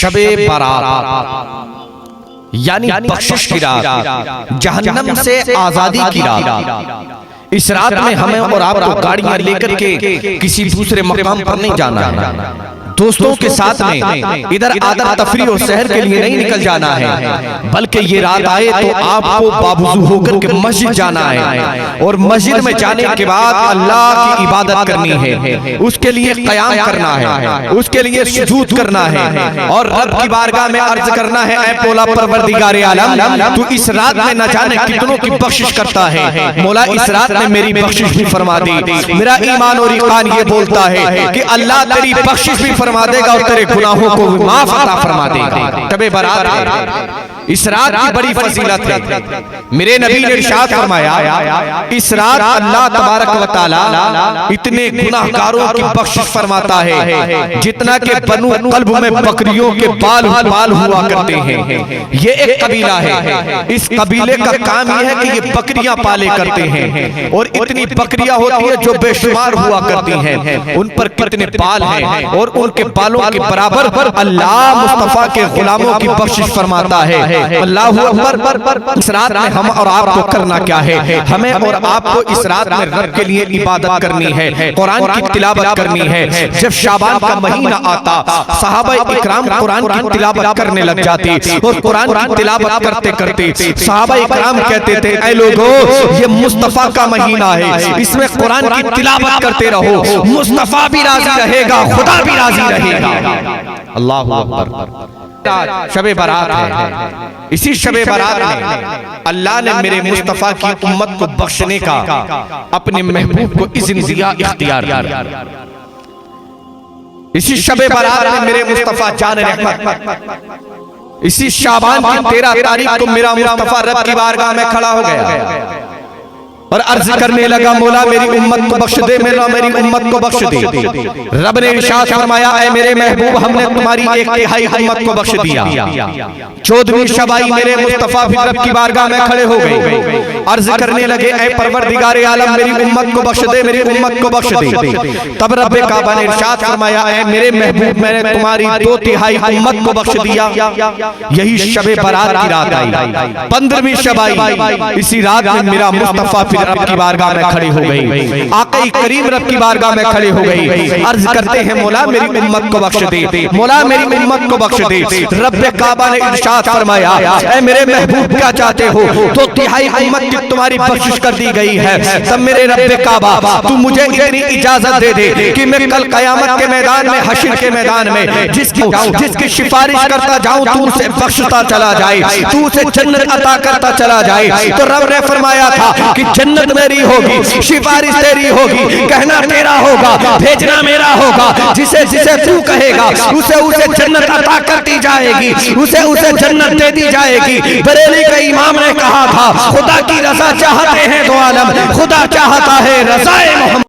शबे बारात यानी बख्शिश की रात, जहन्नम से आजादी की रात। इस रात में हमें और आपको गाड़ियां लेकर के किसी दूसरे मकाम पर नहीं जाना है, दोस्तों के साथ में इधर आदत तफरी और शहर के लिए नहीं निकल जाना है, बल्कि ये रात आए तो आपको बावजू होकर के मस्जिद जाना है और मस्जिद में जाने के बाद अल्लाह की इबादत करनी है, उसके लिए क़याम करना है, उसके लिए सुजूद करना है और रब की बारगाह में अर्ज करना है, ऐ मौला परवरदिगारे आलम, तू इस रात में न जाने कितनों की बख्शिश करता है, मौला इस रात में मेरी बख्शिश भी फरमा दी। मेरा ईमान और ईकान ये बोलता है कि अल्लाह तेरी बख्शिश भी फरमा देगा और तेरे गुनाहों को भी माफ अता फरमा देगा। शबे बारात है, इस रात की बड़ी फजीलत है। मेरे नबी ने इरशाद फरमाया, इस रात अल्लाह तबारक व तआला इतने गुनाहगारों की बख्शिश फरमाता है जितना कि बनु कल्ब में बकरियों के बाल हुआ करते हैं। ये एक कबीला है, इस कबीले का काम यह है कि ये बकरियां पाले करते हैं और इतनी बकरियां होती है जो बेशुमार हुआ करती हैं। उन पर कितने बाल हैं और उनके बालों के बराबर अल्लाह मुस्तफा के गुलामों की बख्शिश फरमाता है। अल्लाहु अकबर। इस रात में हम और आपको करना क्या है? हमें और आपको इस रात में रब के लिए इबादत करनी है, कुरान की तिलावत करनी है। जब शाबान का महीना आता, सहाबा इकराम कुरान की तिलावत करने लग जाते और कुरान की तिलावत करते करते सहाबा इकराम कहते थे, ऐ लोगों, ये मुस्तफा का महीना है, इसमें कुरान की तिलावत करते रहो, मुस्तफा भी राजी रहेगा, खुदा भी राजी रहेगा। अल्लाहु अकबर। शबे बारात है, इसी शबे बारात में अल्लाह ने मेरे मुस्तफा की उम्मत को बख्शने का, अपने महबूब को इज़्न दिया, इख्तियार दिया। इसी शबे बारात में मेरे मुस्तफा जान रहमत, इसी शाबान की 13 तारीख को मेरा मुस्तफा रब की बारगाह में खड़ा हो गया और अर्ज करने लगा, मौला मेरी उम्मत को बख्श दे, मौला मेरी उम्मत को बख्श दे। रब ने इरशाद फरमाया, ऐ मेरे महबूब, हमने तुम्हारी 1/3 उम्मत को बख्श दिया। 14वीं शबाई मेरे मुस्तफा फिर रब की बारगाह में खड़े हो गए, अर्ज करने लगे, ऐ परवरदिगारे आलम मेरी उम्मत को बख्श दे, मेरी उम्मत को बख्श दे। तब रब काबा ने इरशाद फरमाया, ऐ मेरे महबूब, मैंने तुम्हारी 2/3 उम्मत को बख्श दिया। यही शबे बारात की रात आई, 15वीं शबाई। इसी रात में मेरा मुस्तफा फिर रब की बारगाह में खड़े हो गई, आक़ा करीम रब की बारगाह में खड़े हो गई, अर्ज करते हैं, मौला मेरी उम्मत को बख्श दे, मौला मेरी उम्मत को बख्श दे। रब काबा ने इरशाद फरमाया, ऐ मेरे महबूब क्या चाहते हो? 2/3 उम्मत की तुम्हारी बख्शिश कर दी गई है। तब मेरे रब काबा, तू मुझे इतनी इजाजत दे दे कि मैं कल कयामत के मैदान में, हश्र के मैदान में जिसकी सिफारिश करता जाऊं, तू उसे बख्शता चला जाए, तू उसे जन्नत अता करता चला जाए। तो रब ने फरमाया था कि जन्नत मेरी होगी, सिफारिश तेरी होगी, कहना तेरा होगा, भेजना मेरा होगा, जिसे जिसे तू कहेगा उसे उसे जन्नत अता करती जाएगी, उसे उसे जन्नत दे दी जाएगी। बरेली के इमाम ने कहा था, खुदा की रज़ा चाहते हैं दो आलम, खुदा चाहता है रज़ाए मोहम्मद।